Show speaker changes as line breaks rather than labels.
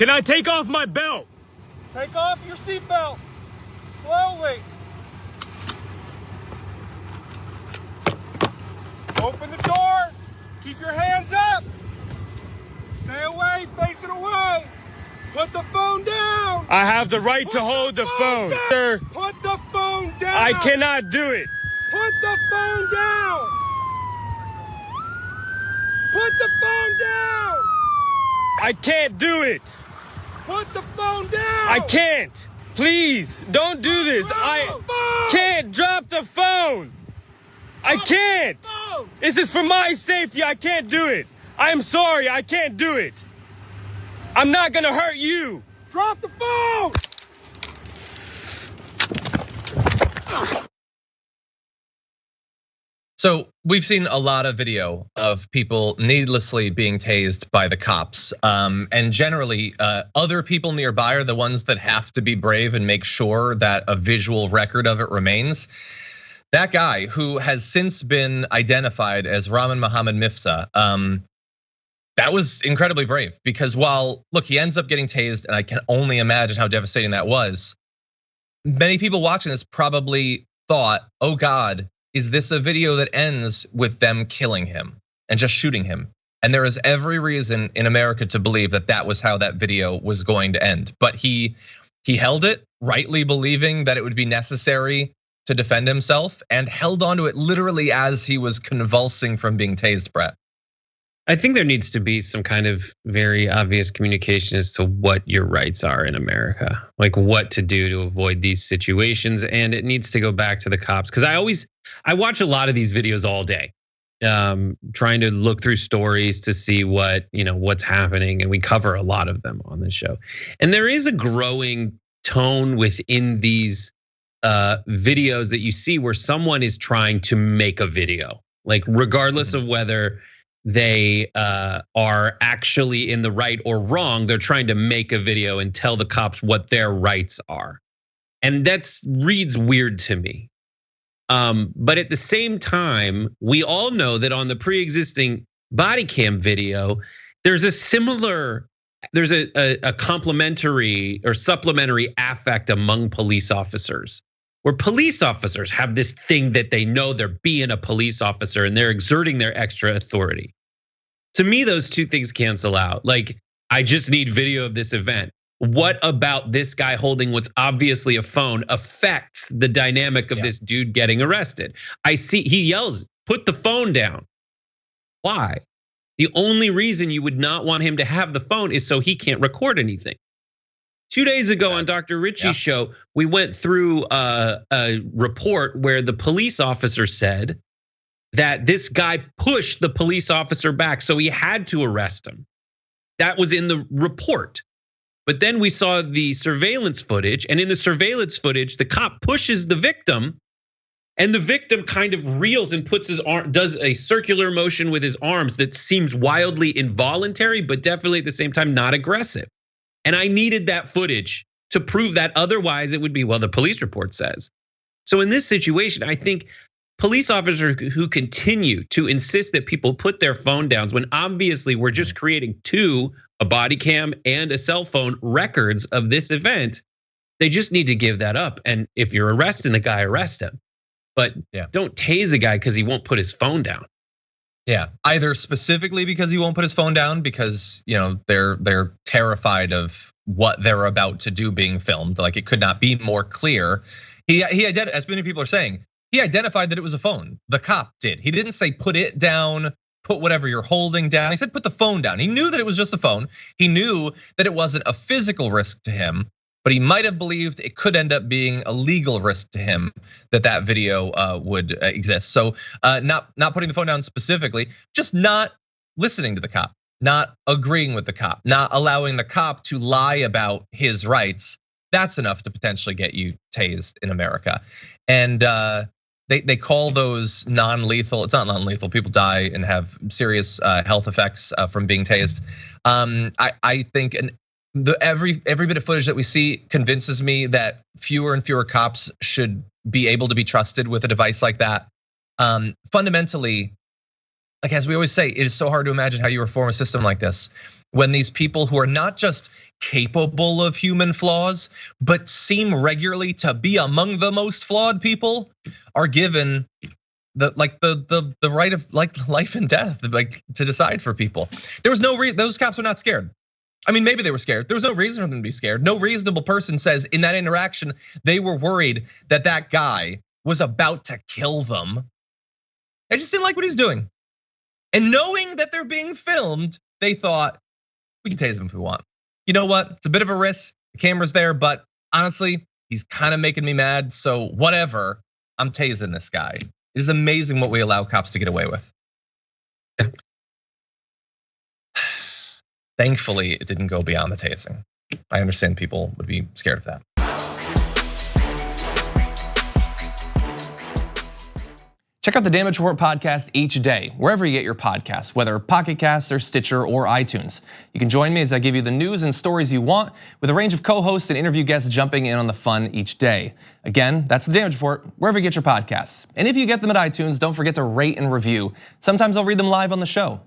Can I take off my belt?
Take off your seatbelt. Slowly. Open the door. Keep your hands up. Stay away, facing away. Put the phone down.
I have the right to hold the phone, sir.
Put the phone down.
I cannot do it.
Put the phone down. Put the phone down.
I can't do it.
Put the phone down.
I can't. Please, don't do this. I can't drop the phone. I can't. This is for my safety. I can't do it. I am sorry. I can't do it. I'm not gonna hurt you.
Drop the phone.
So we've seen a lot of video of people needlessly being tased by the cops. And generally, other people nearby are the ones that have to be brave and make sure that a visual record of it remains. That guy, who has since been identified as Rahman Mohammed Mifsa, that was incredibly brave, because while, look, he ends up getting tased, and I can only imagine how devastating that was. Many people watching this probably thought, oh God, is this a video that ends with them killing him and just shooting him? And there is every reason in America to believe that that was how that video was going to end. But he held it, rightly believing that it would be necessary to defend himself, and held onto it literally as he was convulsing from being tased, Brett.
I think there needs to be some kind of very obvious communication as to what your rights are in America, like what to do to avoid these situations. And it needs to go back to the cops, because I watch a lot of these videos all day, trying to look through stories to see what's happening, and we cover a lot of them on this show. And there is a growing tone within these videos that you see where someone is trying to make a video, like regardless of whether they are actually in the right or wrong, they're trying to make a video and tell the cops what their rights are. And that's reads weird to me. But at the same time, we all know that on the pre-existing body cam video, there's a complementary or supplementary affect among police officers, where police officers have this thing that they know they're being a police officer and they're exerting their extra authority. To me, those two things cancel out. Like, I just need video of this event. What about this guy holding what's obviously a phone affects the dynamic of this dude getting arrested? I see he yells, put the phone down. Why? The only reason you would not want him to have the phone is so he can't record anything. 2 days ago on Dr. Ritchie's show, we went through a report where the police officer said that this guy pushed the police officer back, so he had to arrest him. That was in the report. But then we saw the surveillance footage, and in the surveillance footage, the cop pushes the victim, and the victim kind of reels and puts his arm, does a circular motion with his arms that seems wildly involuntary, but definitely at the same time not aggressive. And I needed that footage to prove that, otherwise it would be, well, the police report says. So in this situation, I think police officers who continue to insist that people put their phone down when obviously we're just creating a body cam and a cell phone records of this event, they just need to give that up. And if you're arresting the guy, arrest him. But don't tase a guy because he won't put his phone down.
Yeah, either specifically because he won't put his phone down because they're terrified of what they're about to do being filmed. Like, it could not be more clear. He as many people are saying, he identified that it was a phone. The cop did. He didn't say put it down, put whatever you're holding down. He said put the phone down. He knew that it was just a phone. He knew that it wasn't a physical risk to him, but he might have believed it could end up being a legal risk to him that video would exist. So not putting the phone down specifically, just not listening to the cop, not agreeing with the cop, not allowing the cop to lie about his rights. That's enough to potentially get you tased in America. And they call those non-lethal. It's not non-lethal. People die and have serious health effects from being tased. I think every bit of footage that we see convinces me that fewer and fewer cops should be able to be trusted with a device like that. Fundamentally, like as we always say, it is so hard to imagine how you reform a system like this when these people who are not just capable of human flaws, but seem regularly to be among the most flawed people, are given the right of like life and death, like to decide for people. There was no reason, those cops were not scared. I mean, maybe they were scared. There was no reason for them to be scared. No reasonable person says in that interaction they were worried that that guy was about to kill them. They just didn't like what he's doing. And knowing that they're being filmed, they thought, we can tase him if we want. You know what? It's a bit of a risk. The camera's there, but honestly, he's kind of making me mad. So whatever, I'm tasing this guy. It is amazing what we allow cops to get away with. Thankfully, it didn't go beyond the tasing. I understand people would be scared of that.
Check out the Damage Report podcast each day, wherever you get your podcasts, whether Pocket Casts or Stitcher or iTunes. You can join me as I give you the news and stories you want, with a range of co-hosts and interview guests jumping in on the fun each day. Again, that's the Damage Report, wherever you get your podcasts. And if you get them at iTunes, don't forget to rate and review. Sometimes I'll read them live on the show.